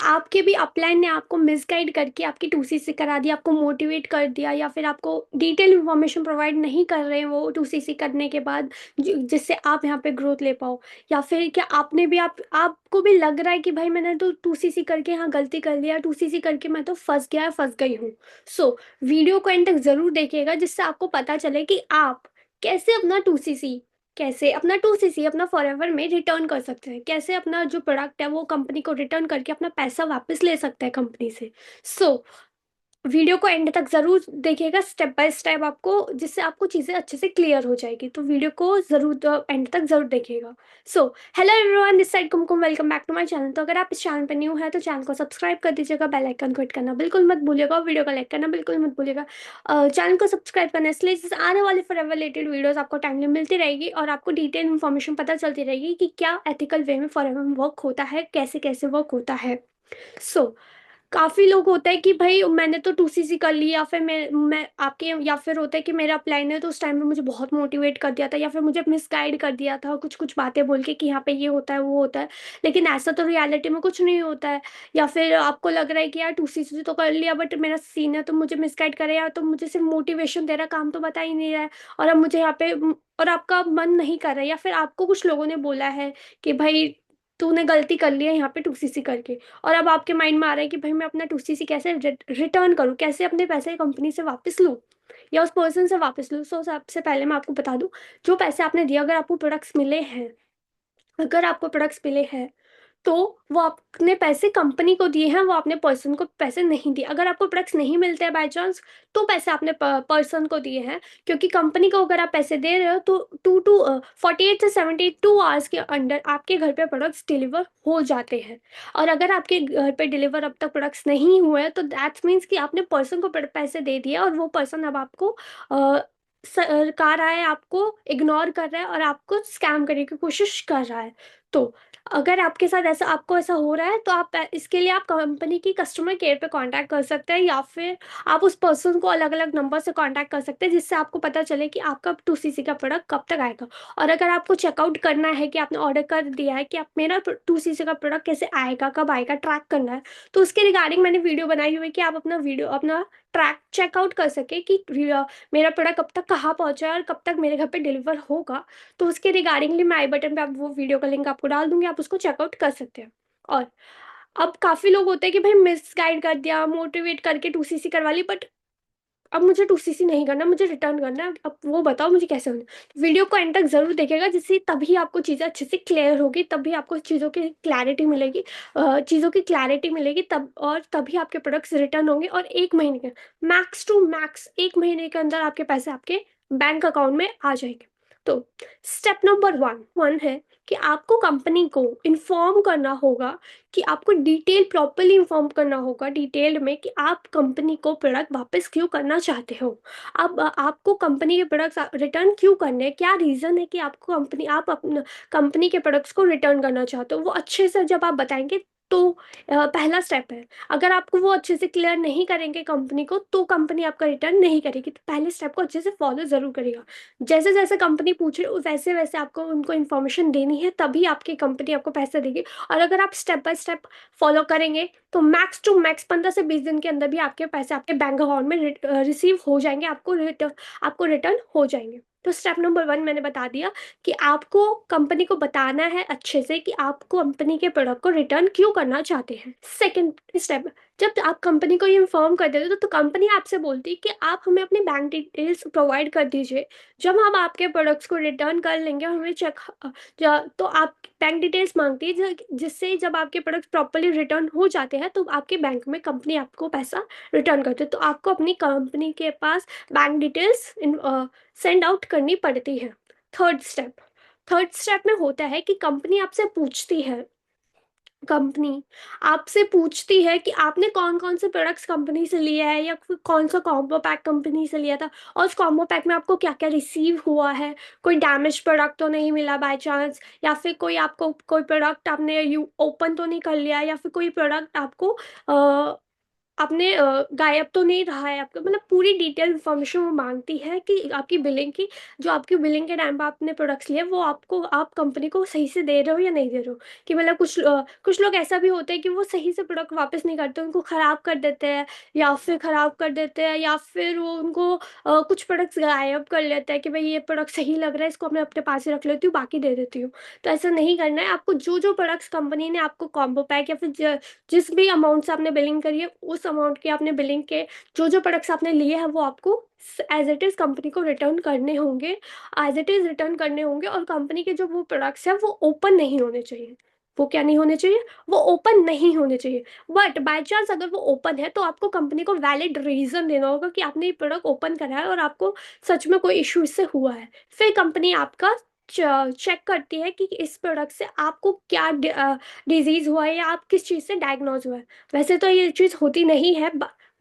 आपके भी अपलाइन ने आपको मिसगाइड करके आपकी टूसीसी करा दिया, आपको मोटिवेट कर दिया, या फिर आपको डिटेल इन्फॉर्मेशन प्रोवाइड नहीं कर रहे हैं वो टूसीसी करने के बाद, जिससे आप यहाँ पे ग्रोथ ले पाओ। या फिर क्या आपने भी आपको भी लग रहा है कि भाई मैंने तो टूसीसी करके यहाँ गलती कर लिया, टूसीसी करके मैं तो फंस गया, फंस गई हूँ। सो वीडियो को एंड तक जरूर देखिएगा, जिससे आपको पता चले कि आप कैसे अपना टूसीसी, कैसे अपना टूसीसी अपना फॉरएवर में रिटर्न कर सकते हैं, कैसे अपना जो प्रोडक्ट है वो कंपनी को रिटर्न करके अपना पैसा वापस ले सकते हैं कंपनी से। सो वीडियो को एंड तक जरूर देखिएगा, स्टेप बाय स्टेप, आपको जिससे आपको चीज़ें अच्छे से क्लियर हो जाएगी। तो वीडियो को जरूर एंड तक जरूर देखिएगा। So hello everyone, this side Kumkum, welcome back to my channel. तो अगर आप इस चैनल पर न्यू है तो चैनल को सब्सक्राइब कर दीजिएगा, बेल आइकन को हिट करना बिल्कुल मत भूलिएगा, और वीडियो को लाइक करना बिल्कुल मत भूलिएगा। चैनल को सब्सक्राइब करना इसलिए जिससे आने वाली फॉरएवर रिलेटेड वीडियोस आपको टाइमली मिलती रहेगी, और आपको डिटेल इन्फॉर्मेशन पता चलती रहेगी कि क्या एथिकल वे में फॉरएवर वर्क होता है, कैसे कैसे वर्क होता है। सो काफी लोग होता है कि भाई मैंने तो टूसीसी कर ली, या फिर मैं आपके, या फिर होता है कि मेरा प्लान है तो उस टाइम में मुझे बहुत मोटिवेट कर दिया था, या फिर मुझे मिसगाइड कर दिया था कुछ कुछ बातें बोल के कि यहाँ पे ये होता है वो होता है, लेकिन ऐसा तो रियलिटी में कुछ नहीं होता है। या फिर आपको लग रहा है कि यार टूसीसी तो कर लिया, बट मेरा सीनियर तो मुझे मिसगाइड करे, या तो मुझे सिर्फ मोटिवेशन दे रहा, काम तो बता ही नहीं रहा है, और अब मुझे यहाँ पे और आपका मन नहीं कर रहा है, या फिर आपको कुछ लोगों ने बोला है कि भाई तूने गलती कर ली है यहाँ पे टूसीसी करके, और अब आपके माइंड में आ रहा है कि भाई मैं अपना टूसीसी कैसे रिटर्न करूँ, कैसे अपने पैसे कंपनी से वापस लूँ या उस पर्सन से वापस लूँ। सो सबसे पहले मैं आपको बता दूँ, जो पैसे आपने दिए, अगर आपको प्रोडक्ट्स मिले हैं, अगर आपको प्रोडक्ट्स मिले हैं तो वो आपने पैसे कंपनी को दिए हैं, वो आपने पर्सन को पैसे नहीं दिए। अगर आपको प्रोडक्ट्स नहीं मिलते हैं बाय चांस, तो पैसे आपने पर्सन को दिए हैं, क्योंकि कंपनी को अगर आप पैसे दे रहे हो तो 48 से 72 आवर्स के अंदर आपके घर पे प्रोडक्ट्स डिलीवर हो जाते हैं। और अगर आपके घर पे डिलीवर अब तक प्रोडक्ट्स नहीं हुए हैं, तो दैट्स मीन्स कि आपने पर्सन को पैसे दे दिए, और वो पर्सन अब आपको सरकार है, आपको इग्नोर कर रहा है और आपको स्कैम करने की कोशिश कर रहा है। तो अगर आपके साथ ऐसा, आपको ऐसा हो रहा है, तो आप इसके लिए आप कंपनी की कस्टमर केयर पे कांटेक्ट कर सकते हैं, या फिर आप उस पर्सन को अलग अलग नंबर से कांटेक्ट कर सकते हैं, जिससे आपको पता चले कि आपका टूसीसी का प्रोडक्ट कब तक आएगा। और अगर आपको चेकआउट करना है कि आपने ऑर्डर कर दिया है कि आप मेरा टूसीसी का प्रोडक्ट कैसे आएगा, कब आएगा, ट्रैक करना है, तो उसके रिगार्डिंग मैंने वीडियो बनाई हुई है कि आप अपना वीडियो, अपना ट्रैक चेकआउट कर सके कि मेरा प्रोडक्ट कब तक कहाँ पहुंचा है और कब तक मेरे घर पे डिलीवर होगा। तो उसके रिगार्डिंगली मैं आई बटन पे आप वो वीडियो का लिंक आपको डाल दूंगी, आप उसको चेकआउट कर सकते हैं। और अब काफी लोग होते हैं कि भाई मिस गाइड कर दिया, मोटिवेट करके टूसीसी करवा ली, बट अब मुझे टूसीसी नहीं करना, मुझे रिटर्न करना है, अब वो बताओ मुझे कैसे होना है। वीडियो को एंड तक जरूर देखिएगा, जिससे तभी आपको चीज़ें अच्छे से क्लियर होगी, तभी आपको चीज़ों की क्लैरिटी मिलेगी, चीज़ों की क्लैरिटी मिलेगी तब, और तभी आपके प्रोडक्ट्स रिटर्न होंगे, और 1 महीने के मैक्स टू मैक्स 1 महीने के अंदर आपके पैसे आपके बैंक अकाउंट में आ जाएंगे। तो स्टेप नंबर वन वन है कि आपको कंपनी को इन्फॉर्म करना होगा, कि आपको डिटेल प्रॉपरली इन्फॉर्म करना होगा डिटेल्ड में, कि आप कंपनी को प्रोडक्ट वापस क्यों करना चाहते हो। अब आपको कंपनी के प्रोडक्ट्स रिटर्न क्यों करने हैं, क्या रीज़न है कि आपको कंपनी, आप अपना कंपनी के प्रोडक्ट्स को रिटर्न करना चाहते हो, वो अच्छे से जब आप बताएंगे तो पहला स्टेप है। अगर आपको वो अच्छे से क्लियर नहीं करेंगे कंपनी को, तो कंपनी आपका रिटर्न नहीं करेगी। तो पहले स्टेप को अच्छे से फॉलो ज़रूर करिएगा, जैसे जैसे कंपनी पूछ रही है वैसे वैसे आपको उनको इन्फॉर्मेशन देनी है, तभी आपकी कंपनी आपको पैसे देगी। और अगर आप स्टेप बाय स्टेप फॉलो करेंगे, तो मैक्स टू मैक्स 15 से 20 दिन के अंदर भी आपके पैसे आपके बैंक अकाउंट में रिसीव हो जाएंगे, आपको रिटर्न हो जाएंगे। तो स्टेप नंबर वन मैंने बता दिया, कि आपको कंपनी को बताना है अच्छे से कि आप कंपनी के प्रोडक्ट को रिटर्न क्यों करना चाहते हैं। सेकेंड स्टेप, जब आप कंपनी को ये इन्फॉर्म कर देते हो, तो कंपनी आपसे बोलती है कि आप हमें अपनी बैंक डिटेल्स प्रोवाइड कर दीजिए, जब हम आपके प्रोडक्ट्स को रिटर्न कर लेंगे, हमें चेक, तो आप बैंक डिटेल्स मांगती है, जिससे जब आपके प्रोडक्ट्स प्रॉपरली रिटर्न हो जाते हैं, तो आपके बैंक में कंपनी आपको पैसा रिटर्न करती है। तो आपको अपनी कंपनी के पास बैंक डिटेल्स सेंड आउट करनी पड़ती है। थर्ड स्टेप, थर्ड स्टेप में होता है कि कंपनी आपसे पूछती है कि आपने कौन कौन से प्रोडक्ट्स कंपनी से लिए हैं, या फिर कौन सा कॉम्बो पैक कंपनी से लिया था, और उस कॉम्बो पैक में आपको क्या क्या रिसीव हुआ है, कोई डैमेज प्रोडक्ट तो नहीं मिला बाय चांस, या फिर कोई आपको कोई प्रोडक्ट आपने यू ओपन तो नहीं कर लिया, या फिर कोई प्रोडक्ट आपको आपने गायब तो नहीं रहा है आपका, मतलब पूरी डिटेल इन्फॉर्मेशन वो मांगती है कि आपकी बिलिंग की, जो आपकी बिलिंग के टाइम पे आपने प्रोडक्ट्स लिए वो आपको, आप कंपनी को सही से दे रहे हो या नहीं दे रहे हो। कि मतलब कुछ लोग ऐसा भी होते हैं कि वो सही से प्रोडक्ट वापस नहीं करते, उनको ख़राब कर देते हैं, या फिर ख़राब कर देते हैं, या फिर वो उनको कुछ प्रोडक्ट्स गायब कर लेते हैं कि भाई ये प्रोडक्ट सही लग रहा है, इसको मैं अपने पास ही रख लेती हूँ, बाकी दे देती हूँ। तो ऐसा नहीं करना है आपको। जो जो प्रोडक्ट्स कंपनी ने आपको कॉम्बो पैक या फिर जिस भी अमाउंट से आपने बिलिंग करी है, उस अमाउंट के आपने बिलिंग के जो जो प्रोडक्ट्स आपने लिए हैं वो आपको एज इट इज़ कंपनी को रिटर्न करने होंगे। एज इट इज़ रिटर्न करने होंगे, और कंपनी के जो वो प्रोडक्ट्स हैं वो ओपन नहीं होने चाहिए। वो क्या नहीं होने चाहिए? वो ओपन नहीं होने चाहिए। बट बाय चांस अगर वो ओपन है तो आपको कंपनी को वैलिड रीज़न देना होगा कि आपने ये प्रोडक्ट ओपन करा है और आपको सच में कोई इशू इससे हुआ है। फिर कंपनी आपका चेक करती है कि इस प्रोडक्ट से आपको क्या डिजीज हुआ है या आप किस चीज़ से डायग्नोज हुआ है। वैसे तो ये चीज़ होती नहीं है,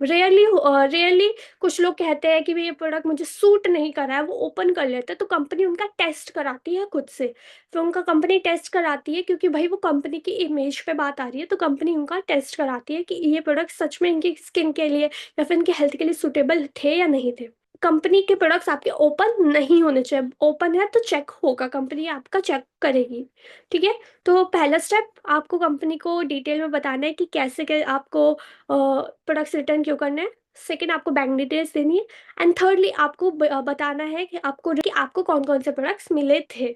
रेयरली रेयरली कुछ लोग कहते हैं कि भाई ये प्रोडक्ट मुझे सूट नहीं कर रहा है, वो ओपन कर लेते हैं, तो कंपनी उनका टेस्ट कराती है खुद से। फिर उनका कंपनी टेस्ट कराती है, क्योंकि भाई वो कंपनी की इमेज पे बात आ रही है, तो कंपनी उनका टेस्ट कराती है कि ये प्रोडक्ट सच में इनकी स्किन के लिए या फिर इनके हेल्थ के लिए सूटेबल थे या नहीं थे। कंपनी के प्रोडक्ट्स आपके ओपन नहीं होने चाहिए। ओपन है तो चेक होगा, कंपनी आपका चेक करेगी। ठीक है। तो पहला स्टेप आपको कंपनी को डिटेल में बताना है कि कैसे आपको प्रोडक्ट्स रिटर्न क्यों करना है। सेकंड, आपको बैंक डिटेल्स देनी है। एंड थर्डली, आपको बताना है कि आपको कौन कौन से प्रोडक्ट्स मिले थे।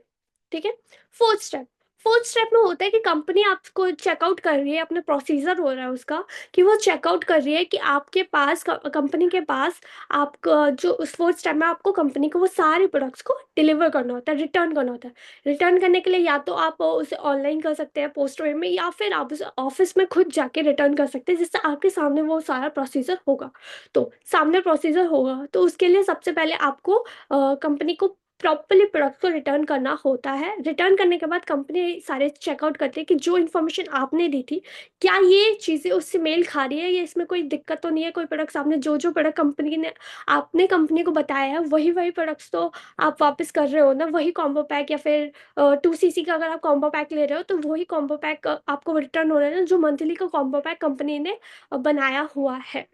ठीक है। फोर्थ स्टेप, फोर्थ स्टेप में होता है कि कंपनी आपको चेकआउट कर रही है, अपना प्रोसीजर हो रहा है उसका, कि वो चेकआउट कर रही है कि आपके पास, कंपनी के पास, आपका जो उस फोर्थ स्टेप में आपको कंपनी को वो सारे प्रोडक्ट्स को डिलीवर करना होता है, रिटर्न करना होता है। रिटर्न करने के लिए या तो आप उसे ऑनलाइन कर सकते हैं पोस्ट वे में, या फिर आप उसे ऑफिस में खुद जाके रिटर्न कर सकते हैं, जिससे आपके सामने वो सारा प्रोसीजर होगा। तो सामने प्रोसीजर होगा तो उसके लिए सबसे पहले आपको कंपनी को प्रॉपरली प्रोडक्ट को रिटर्न करना होता है। रिटर्न करने के बाद कंपनी सारे चेकआउट करती है कि जो इन्फॉर्मेशन आपने दी थी, क्या ये चीज़ें उससे मेल खा रही है, ये इसमें कोई दिक्कत तो नहीं है। कोई प्रोडक्ट्स आपने जो जो प्रोडक्ट कंपनी ने आपने कंपनी को बताया है वही वही प्रोडक्ट्स तो आप वापस कर रहे हो ना, वही कॉम्बो पैक, या फिर 2cc का अगर आप कॉम्बो पैक ले रहे हो तो वही कॉम्बो पैक आपको रिटर्न हो रहा है ना, जो मंथली का कॉम्बो पैक कंपनी ने बनाया हुआ है।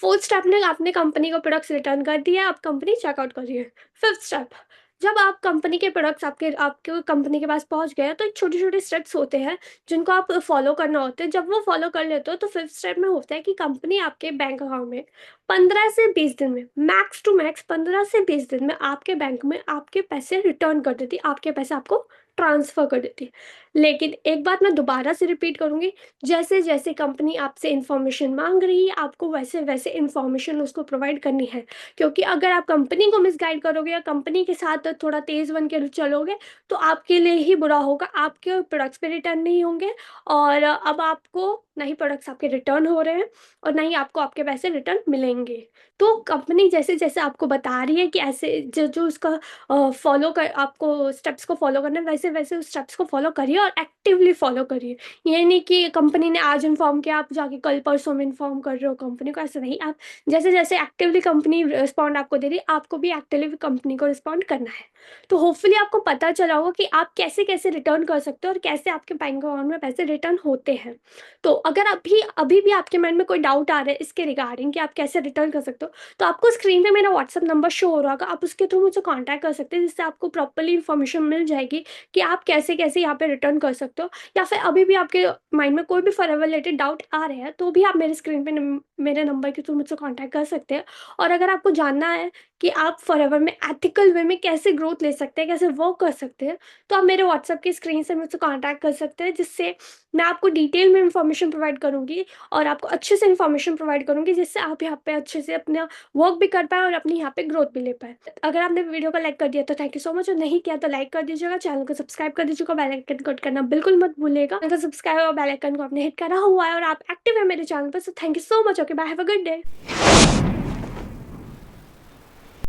फोर्थ स्टेप ने आपने कंपनी को प्रोडक्ट्स रिटर्न कर दिया, आप कंपनी चेकआउट कर रही है। फिफ्थ स्टेप, जब आप कंपनी के प्रोडक्ट्स आपके आपके कंपनी के पास पहुंच गए हैं, तो छोटे छोटे स्टेप्स होते हैं जिनको आप फॉलो करना होते हैं। जब वो फॉलो कर लेते हो तो फिफ्थ स्टेप में होता है कि कंपनी आपके बैंक अकाउंट में 15 से 20 दिन में, मैक्स टू मैक्स 15 से 20 दिन में आपके बैंक में आपके पैसे रिटर्न कर देती, आपके पैसे आपको ट्रांसफर कर देती। लेकिन एक बात मैं दोबारा से रिपीट करूंगी, जैसे जैसे कंपनी आपसे इंफॉर्मेशन मांग रही है आपको वैसे वैसे इंफॉर्मेशन उसको प्रोवाइड करनी है। क्योंकि अगर आप कंपनी को मिसगाइड करोगे या कंपनी के साथ थोड़ा तेज बन के चलोगे तो आपके लिए ही बुरा होगा, आपके प्रोडक्ट्स पे रिटर्न नहीं होंगे, और अब आपको ना ही प्रोडक्ट्स आपके रिटर्न हो रहे हैं और ना ही आपको आपके पैसे रिटर्न मिलेंगे। तो कंपनी जैसे जैसे आपको बता रही है कि ऐसे जो जो उसका फॉलो कर, आपको स्टेप्स को फॉलो करना है, वैसे वैसे उस स्टेप्स को फॉलो करिए और एक्टिवली फॉलो करिए। ये नहीं कि कंपनी ने आज इन्फॉर्म किया आप जाके कल परसों में इन्फॉर्म कर रहे हो कंपनी को, ऐसा नहीं। आप जैसे जैसे एक्टिवली कंपनी रिस्पॉन्ड आपको दे रही है, आपको भी एक्टिवली कंपनी को रिस्पॉन्ड करना है। तो होपफुली आपको पता चला होगा कि आप कैसे कैसे रिटर्न कर सकते हो और कैसे आपके बैंक अकाउंट में पैसे रिटर्न होते हैं। तो अगर अभी अभी भी आपके मन में कोई डाउट आ रहा है इसके रिगार्डिंग कि आप कैसे रिटर्न कर सकते हो, तो आपको स्क्रीन पे मेरा व्हाट्सअप नंबर शो हो रहा होगा, आप उसके थ्रू मुझसे कांटेक्ट कर सकते हैं, जिससे आपको प्रॉपरली इन्फॉर्मेशन मिल जाएगी कि आप कैसे कैसे यहाँ पे रिटर्न कर सकते हो। या फिर अभी भी आपके माइंड में कोई भी फॉरएवर रिलेटेड डाउट आ रहे हैं तो भी आप मेरे स्क्रीन पे मेरे नंबर के थ्रू मुझसे कांटेक्ट कर सकते हैं। और अगर आपको जानना है कि आप फॉरएवर में एथिकल वे में कैसे ग्रोथ ले सकते हैं, कैसे वर्क कर सकते हैं, तो आप मेरे व्हाट्सएप की स्क्रीन से मुझसे कांटेक्ट कर सकते हैं, जिससे मैं आपको डिटेल में इंफॉर्मेशन प्रोवाइड करूंगी और आपको अच्छे से इंफॉर्मेशन प्रोवाइड करूंगी, जिससे आप यहाँ पे अच्छे से अपना वर्क भी कर पाए और अपनी यहाँ पे ग्रोथ भी ले पाए। अगर आपने वीडियो को लाइक कर दिया तो थैंक यू सो मच, और नहीं किया तो लाइक कर दीजिएगा, चैनल को सब्सक्राइब कर दीजिएगा, बेल आइकन को हिट करना बिल्कुल मत भूलिएगा। अगर सब्सक्राइब और बेल आइकन को आपने हिट करा हुआ है और आप एक्टिव है मेरे चैनल पर, so thank you so much. Okay bye, have a good day.